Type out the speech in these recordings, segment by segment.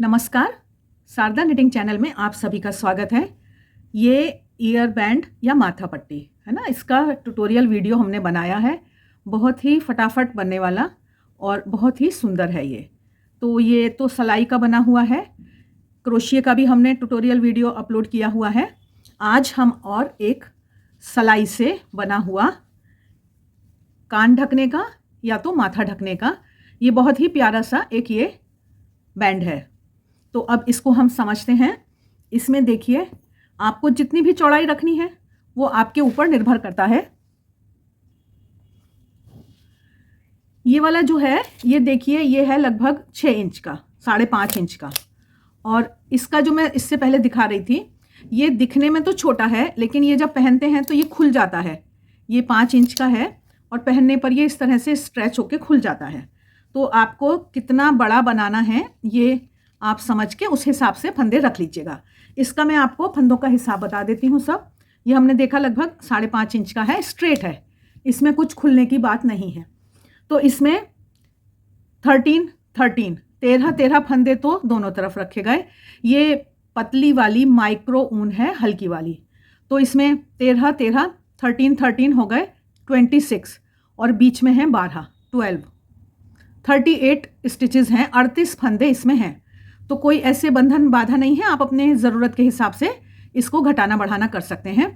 नमस्कार, Sharda knitting channel में आप सभी का स्वागत है। ये ईयर बैंड या माथा पट्टी है ना, इसका ट्यूटोरियल वीडियो हमने बनाया है। बहुत ही फटाफट बनने वाला और बहुत ही सुंदर है ये तो सिलाई का बना हुआ है। क्रोशिया का भी हमने ट्यूटोरियल वीडियो अपलोड किया हुआ है। आज हम और एक सिलाई से बना हुआ कान ढकने का या तो माथा ढकने का ये बहुत ही प्यारा सा एक ये बैंड है। तो अब इसको हम समझते हैं। इसमें देखिए, आपको जितनी भी चौड़ाई रखनी है वो आपके ऊपर निर्भर करता है। ये वाला जो है ये देखिए, ये है लगभग 6 इंच का, 5.5 इंच का। और इसका जो मैं इससे पहले दिखा रही थी, ये दिखने में तो छोटा है लेकिन ये जब पहनते हैं तो ये खुल जाता है। ये 5 इंच का है और पहनने पर ये इस तरह से स्ट्रेच होके खुल जाता है। तो आपको कितना बड़ा बनाना है ये आप समझ के उस हिसाब से फंदे रख लीजिएगा। इसका मैं आपको फंदों का हिसाब बता देती हूँ सब। ये हमने देखा लगभग 5.5 इंच का है, स्ट्रेट है, इसमें कुछ खुलने की बात नहीं है। तो इसमें 13 फंदे तो दोनों तरफ रखे गए। ये पतली वाली माइक्रो ऊन है, हल्की वाली, तो इसमें 13 हो गए 26 और बीच में है 12 38 स्टिचेस हैं, 38 फंदे इसमें हैं। तो कोई ऐसे बंधन बाधा नहीं है, आप अपने ज़रूरत के हिसाब से इसको घटाना बढ़ाना कर सकते हैं।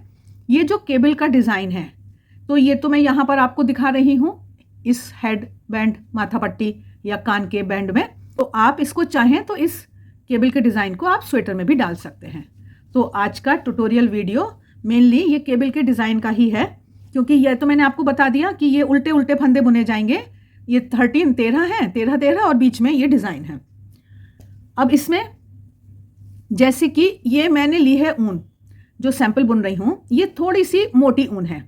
ये जो केबल का डिज़ाइन है, तो ये तो मैं यहाँ पर आपको दिखा रही हूँ इस हेड बैंड, माथा पट्टी या कान के बैंड में। तो आप इसको चाहें तो इस केबल के डिज़ाइन को आप स्वेटर में भी डाल सकते हैं। तो आज का ट्यूटोरियल वीडियो मेनली ये केबल के डिज़ाइन का ही है, क्योंकि यह तो मैंने आपको बता दिया कि ये उल्टे उल्टे फंदे बुने जाएंगे। ये 13 है, 13 और बीच में ये डिज़ाइन है। अब इसमें जैसे कि ये मैंने ली है ऊन, जो सैंपल बुन रही हूँ, ये थोड़ी सी मोटी ऊन है।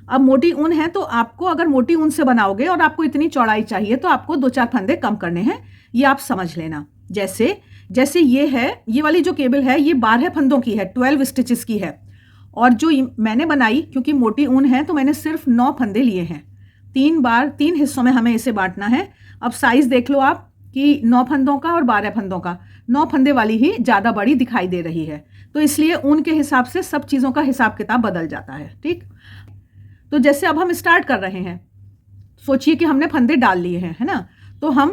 अब मोटी ऊन है तो आपको अगर मोटी ऊन से बनाओगे और आपको इतनी चौड़ाई चाहिए तो आपको 2-4 फंदे कम करने हैं, ये आप समझ लेना। जैसे ये है, ये वाली जो केबल है ये 12 फंदों की है, 12 स्टिचेस की है। और जो मैंने बनाई, क्योंकि मोटी ऊन है तो मैंने सिर्फ 9 फंदे लिए हैं। 3 हिस्सों में हमें इसे बांटना है। अब साइज़ देख लो आप कि 9 फंदों का और 12 फंदों का, 9 फंदे वाली ही ज़्यादा बड़ी दिखाई दे रही है। तो इसलिए ऊन के हिसाब से सब चीज़ों का हिसाब किताब बदल जाता है। ठीक, तो जैसे अब हम स्टार्ट कर रहे हैं, सोचिए कि हमने फंदे डाल लिए हैं, है ना। तो हम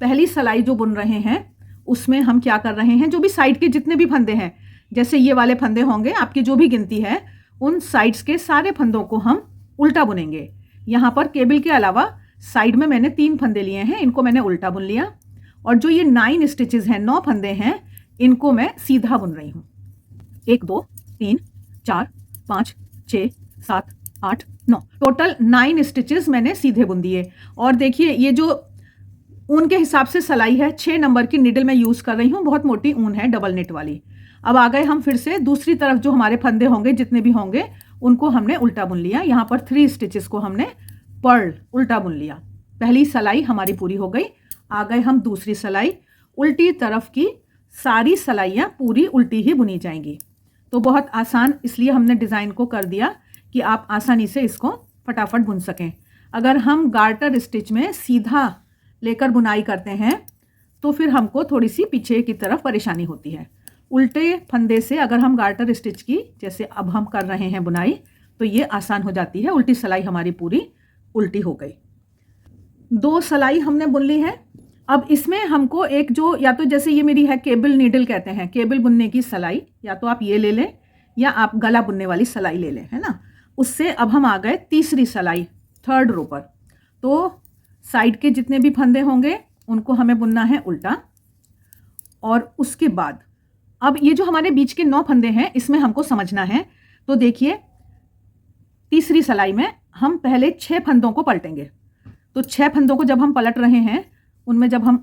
पहली सिलाई जो बुन रहे हैं उसमें हम क्या कर रहे हैं, जो भी साइड के जितने भी फंदे हैं, जैसे ये वाले फंदे होंगे, आपकी जो भी गिनती है, उन साइड्स के सारे फंदों को हम उल्टा बुनेंगे। यहाँ पर केबल के अलावा साइड में मैंने 3 फंदे लिए हैं, इनको मैंने उल्टा बुन लिया। और जो ये 9 स्टिचेस हैं, 9 फंदे हैं, इनको मैं सीधा बुन रही हूँ। 1 2 3 4 5 6 7 8 9, टोटल 9 स्टिचेस मैंने सीधे बुन दिए। और देखिए, ये जो ऊन के हिसाब से सिलाई है, 6 नंबर की निडल मैं यूज़ कर रही हूँ, बहुत मोटी ऊन है, डबल नेट वाली। अब आ गए हम फिर से दूसरी तरफ, जो हमारे फंदे होंगे जितने भी होंगे उनको हमने उल्टा बुन लिया। यहाँ पर 3 स्टिचेस को हमने पर्ल उल्टा बुन लिया। पहली सिलाई हमारी पूरी हो गई। आ गए हम दूसरी सिलाई, उल्टी तरफ की सारी सिलाइयाँ पूरी उल्टी ही बुनी जाएंगी। तो बहुत आसान इसलिए हमने डिज़ाइन को कर दिया कि आप आसानी से इसको फटाफट बुन सकें। अगर हम गार्टर स्टिच में सीधा लेकर बुनाई करते हैं तो फिर हमको थोड़ी सी पीछे की तरफ परेशानी होती है। उल्टे फंदे से अगर हम गार्टर स्टिच की, जैसे अब हम कर रहे हैं बुनाई, तो ये आसान हो जाती है। उल्टी सिलाई हमारी पूरी उल्टी हो गई। 2 सिलाई हमने बुन ली है। अब इसमें हमको एक जो, या तो जैसे ये मेरी है केबल नीडल कहते हैं, केबल बुनने की सिलाई, या तो आप ये ले लें या आप गला बुनने वाली सिलाई ले लें, है ना। उससे अब हम आ गए तीसरी सिलाई, 3rd रो पर। तो साइड के जितने भी फंदे होंगे उनको हमें बुनना है उल्टा। और उसके बाद अब ये जो हमारे बीच के 9 फंदे हैं, इसमें हमको समझना है। तो देखिए, तीसरी सिलाई में हम पहले 6 फंदों को पलटेंगे। तो 6 फंदों को जब हम पलट रहे हैं, उनमें जब हम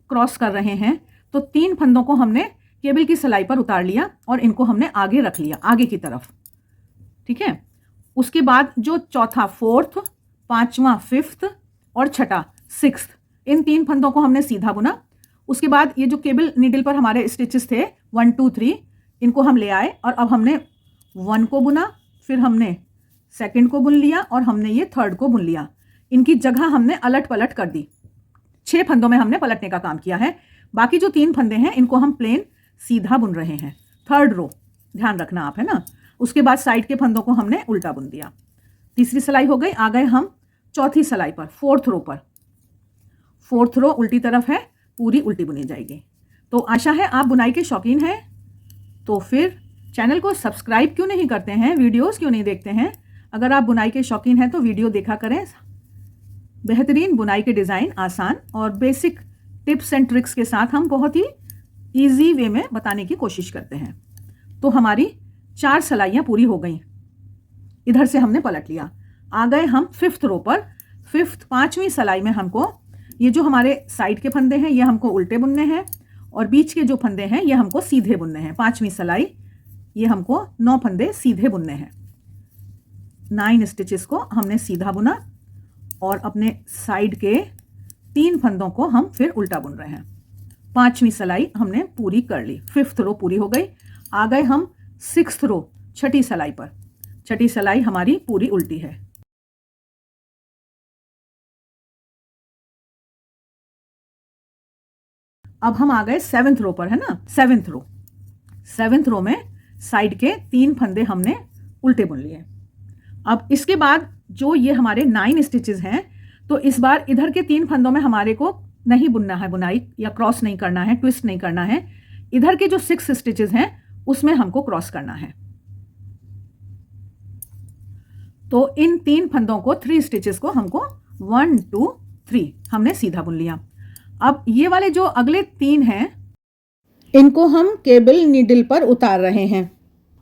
क्रॉस कर रहे हैं, तो 3 फंदों को हमने केबल की सिलाई पर उतार लिया और इनको हमने आगे रख लिया, आगे की तरफ। ठीक है। उसके बाद जो चौथा 4th, 5वां 5th और छठा 6th, इन 3 फंदों को हमने सीधा बुना। उसके बाद ये जो केबल नीडल पर हमारे स्टिचेस थे 1 2 3, इनको हम ले आए और अब हमने 1 को बुना, फिर हमने 2nd को बुन लिया और हमने ये 3rd को बुन लिया। इनकी जगह हमने अलट पलट कर दी। 6 फंदों में हमने पलटने का काम किया है। बाकी जो 3 फंदे हैं इनको हम प्लेन सीधा बुन रहे हैं। 3rd रो ध्यान रखना आप, है ना। उसके बाद साइड के फंदों को हमने उल्टा बुन दिया। तीसरी सिलाई हो गई। आ गए हम चौथी सिलाई पर, 4th रो पर। 4th रो उल्टी तरफ है, पूरी उल्टी बुनी जाएगी। तो आशा है आप बुनाई के शौकीन हैं। तो फिर चैनल को सब्सक्राइब क्यों नहीं करते हैं, वीडियोस क्यों नहीं देखते हैं। अगर आप बुनाई के शौकीन हैं तो वीडियो देखा करें। बेहतरीन बुनाई के डिज़ाइन, आसान और बेसिक टिप्स एंड ट्रिक्स के साथ हम बहुत ही ईजी वे में बताने की कोशिश करते हैं। तो हमारी 4 सिलाइयाँ पूरी हो गई। इधर से हमने पलट लिया। आ गए हम 5th रो पर। 5वीं सिलाई में हमको ये जो हमारे साइड के फंदे हैं ये हमको उल्टे बुनने हैं और बीच के जो फंदे हैं ये हमको सीधे बुनने हैं। 5वीं सिलाई ये हमको 9 फंदे सीधे बुनने हैं। 9 स्टिचेस को हमने सीधा बुना और अपने साइड के 3 फंदों को हम फिर उल्टा बुन रहे हैं। 5वीं सिलाई हमने पूरी कर ली। 5th रो पूरी हो गई। आ गए हम 6th रो, 6ठी सिलाई पर। 6ठी सिलाई हमारी पूरी उल्टी है। अब हम आ गए 7th रो पर, है ना। 7th रो, 7th रो में साइड के 3 फंदे हमने उल्टे बुन लिए। अब इसके बाद जो ये हमारे 9 स्टिचेस हैं, तो इस बार इधर के 3 फंदों में हमारे को नहीं बुनना है बुनाई, या क्रॉस नहीं करना है, ट्विस्ट नहीं करना है। इधर के जो 6 स्टिचेस हैं उसमें हमको क्रॉस करना है। तो इन 3 फंदों को, 3 स्टिचेस को हमको 1 2 3 हमने सीधा बुन लिया। अब ये वाले जो अगले 3 हैं इनको हम केबल नीडल पर उतार रहे हैं।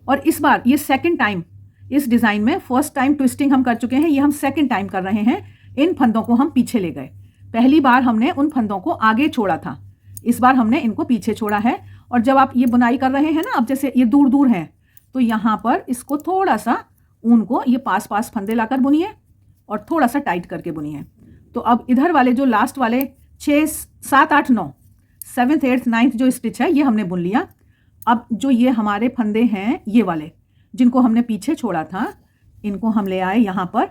और इस बार ये सेकंड टाइम इस डिज़ाइन में, फर्स्ट टाइम ट्विस्टिंग हम कर चुके हैं, ये हम सेकंड टाइम कर रहे हैं। इन फंदों को हम पीछे ले गए। पहली बार हमने उन फंदों को आगे छोड़ा था, इस बार हमने इनको पीछे छोड़ा है। और जब आप ये बुनाई कर रहे हैं ना, अब जैसे ये दूर दूर हैं, तो यहाँ पर इसको थोड़ा सा ऊन को ये पास पास फंदे लाकर बुनिए और थोड़ा सा टाइट करके बुनिए। तो अब इधर वाले जो लास्ट वाले 6 7 8 9 7th 8th 9th जो स्टिच है ये हमने बुन लिया। अब जो ये हमारे फंदे हैं ये वाले जिनको हमने पीछे छोड़ा था, इनको हम ले आए यहाँ पर।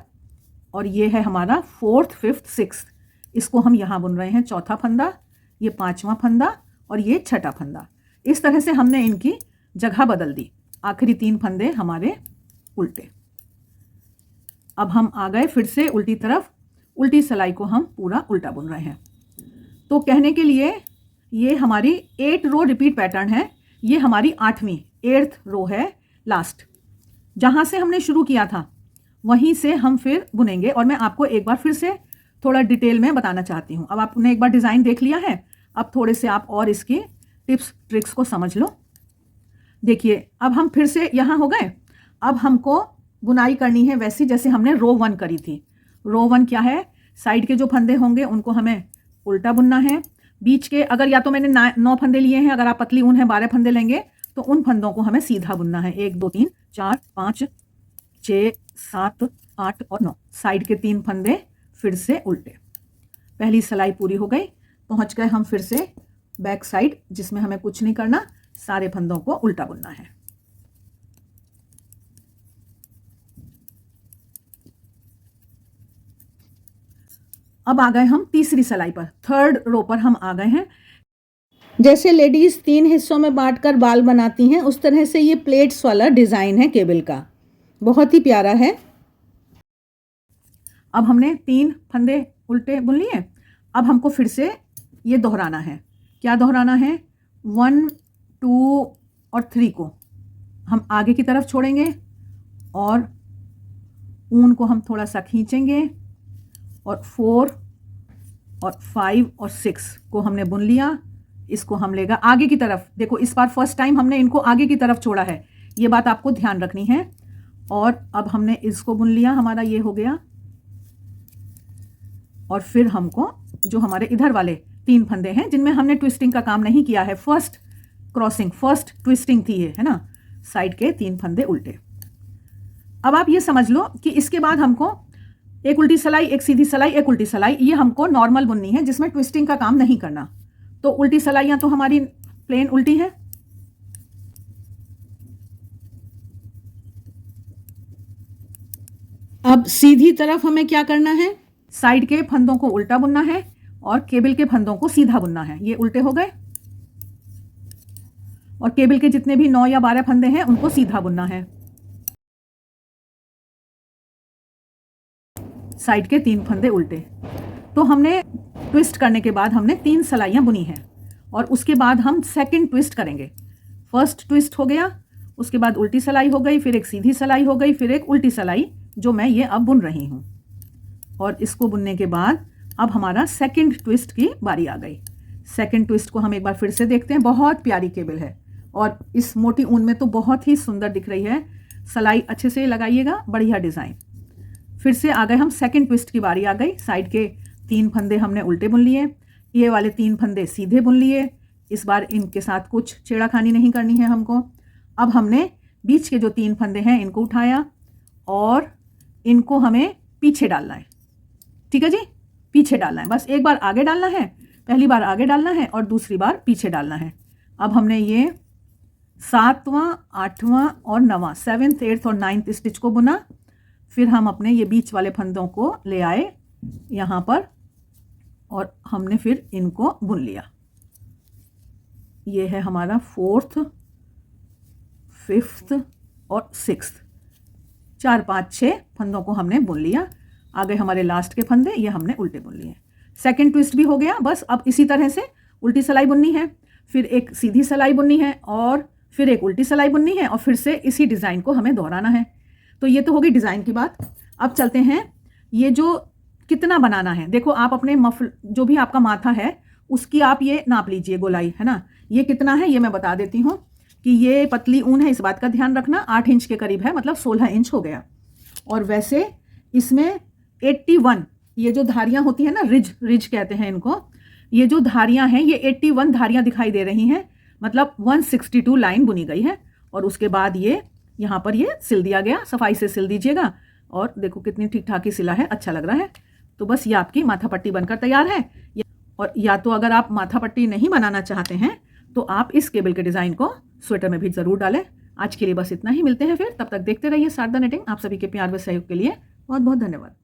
और ये है हमारा 4th 5th 6th, इसको हम यहाँ बुन रहे हैं। चौथा फंदा, ये 5वां फंदा और ये 6ठा फंदा। इस तरह से हमने इनकी जगह बदल दी। आखिरी 3 फंदे हमारे उल्टे। अब हम आ गए फिर से उल्टी तरफ। उल्टी सिलाई को हम पूरा उल्टा बुन रहे हैं। तो कहने के लिए ये हमारी 8 रो रिपीट पैटर्न है। ये हमारी 8वीं 8th रो है लास्ट। जहाँ से हमने शुरू किया था वहीं से हम फिर बुनेंगे। और मैं आपको एक बार फिर से थोड़ा डिटेल में बताना चाहती हूँ। अब आपने एक बार डिज़ाइन देख लिया है, अब थोड़े से आप और इसकी टिप्स ट्रिक्स को समझ लो। देखिए अब हम फिर से यहाँ हो गए। अब हमको बुनाई करनी है वैसी जैसे हमने रो 1 करी थी। रो 1 क्या है, साइड के जो फंदे होंगे उनको हमें उल्टा बुनना है। बीच के, अगर या तो मैंने 9 फंदे लिए हैं, अगर आप पतली ऊन है 12 फंदे लेंगे, तो उन फंदों को हमें सीधा बुनना है। 1 2 3 4 5 6 7 8 और 9 साइड के 3 फंदे फिर से उल्टे। पहली सिलाई पूरी हो गई। पहुंच गए हम फिर से बैक साइड, जिसमें हमें कुछ नहीं करना, सारे फंदों को उल्टा बुनना है। अब आ गए हम तीसरी सिलाई पर। 3rd रो पर हम आ गए हैं। जैसे लेडीज 3 हिस्सों में बांटकर बाल बनाती हैं, उस तरह से ये प्लेट्स वाला डिज़ाइन है केबल का, बहुत ही प्यारा है। अब हमने 3 फंदे उल्टे बुन लिए। अब हमको फिर से ये दोहराना है। क्या दोहराना है, 1 2 और 3 को हम आगे की तरफ छोड़ेंगे और ऊन को हम थोड़ा सा खींचेंगे और 4 और 5 और 6 को हमने बुन लिया। इसको हम लेगा आगे की तरफ। देखो इस बार फर्स्ट टाइम हमने इनको आगे की तरफ छोड़ा है, ये बात आपको ध्यान रखनी है। और अब हमने इसको बुन लिया, हमारा ये हो गया। और फिर हमको जो हमारे इधर वाले 3 फंदे हैं जिनमें हमने ट्विस्टिंग का काम नहीं किया है, फर्स्ट क्रॉसिंग, फर्स्ट ट्विस्टिंग थी ये, है ना, साइड के 3 फंदे उल्टे। अब आप ये समझ लो कि इसके बाद हमको एक उल्टी सिलाई, एक सीधी सिलाई, एक उल्टी सिलाई, ये हमको नॉर्मल बुननी है जिसमें ट्विस्टिंग का काम नहीं करना। तो उल्टी सिलाइयाँ तो हमारी प्लेन उल्टी है। अब सीधी तरफ हमें क्या करना है, साइड के फंदों को उल्टा बुनना है और केबल के फंदों को सीधा बुनना है। ये उल्टे हो गए। और केबल के जितने भी 9 या 12 फंदे हैं उनको सीधा बुनना है। साइड के 3 फंदे उल्टे। तो हमने ट्विस्ट करने के बाद हमने 3 सिलाइयाँ बुनी हैं और उसके बाद हम सेकंड ट्विस्ट करेंगे। फर्स्ट ट्विस्ट हो गया, उसके बाद उल्टी सिलाई हो गई, फिर एक सीधी सिलाई हो गई, फिर एक उल्टी सिलाई जो मैं ये अब बुन रही हूँ। और इसको बुनने के बाद अब हमारा सेकंड ट्विस्ट की बारी आ गई। सेकंड ट्विस्ट को हम एक बार फिर से देखते हैं। बहुत प्यारी केबल है और इस मोटी ऊन में तो बहुत ही सुंदर दिख रही है। सिलाई अच्छे से लगाइएगा, बढ़िया डिज़ाइन। फिर से आ गए हम, सेकंड ट्विस्ट की बारी आ गई। साइड के 3 फंदे हमने उल्टे बुन लिए, ये वाले 3 फंदे सीधे बुन लिए। इस बार इनके साथ कुछ छेड़ाखानी नहीं करनी है हमको। अब हमने बीच के जो 3 फंदे हैं इनको उठाया और इनको हमें पीछे डालना है। ठीक है जी, पीछे डालना है। बस एक बार आगे डालना है, पहली बार आगे डालना है और दूसरी बार पीछे डालना है। अब हमने ये 7वां, 8वां और 9वां, 7th, 8th और 9th स्टिच को बुना। फिर हम अपने ये बीच वाले फंदों को ले आए यहाँ पर और हमने फिर इनको बुन लिया। ये है हमारा 4th, 5th और 6th, 4, 5, 6 फंदों को हमने बुन लिया। आगे हमारे लास्ट के फंदे ये हमने उल्टे बुन लिए। सेकंड ट्विस्ट भी हो गया। बस अब इसी तरह से उल्टी सिलाई बुननी है, फिर एक सीधी सिलाई बुननी है और फिर एक उल्टी सिलाई बुननी है और फिर से इसी डिज़ाइन को हमें दोहराना है। तो ये तो होगी डिज़ाइन की बात। अब चलते हैं ये जो कितना बनाना है। देखो आप अपने जो भी आपका माथा है उसकी आप ये नाप लीजिए, गोलाई है ना। ये कितना है ये मैं बता देती हूँ कि ये पतली ऊन है, इस बात का ध्यान रखना। 8 इंच के करीब है, मतलब 16 इंच हो गया। और वैसे इसमें 81 ये जो धारियाँ होती हैं ना, रिज कहते हैं इनको, ये जो धारियाँ हैं ये 81 धारियाँ दिखाई दे रही हैं, मतलब 162 लाइन बुनी गई है। और उसके बाद ये यहाँ पर ये सिल दिया गया। सफाई से सिल दीजिएगा और देखो कितनी ठीक ठाक ही सिला है, अच्छा लग रहा है। तो बस ये आपकी माथा पट्टी बनकर तैयार है। और या तो अगर आप माथा पट्टी नहीं बनाना चाहते हैं तो आप इस केबल के डिज़ाइन को स्वेटर में भी ज़रूर डालें। आज के लिए बस इतना ही, मिलते हैं फिर, तब तक देखते रहिए शारदा नेटिंग। आप सभी के प्यार व सहयोग के लिए बहुत बहुत धन्यवाद।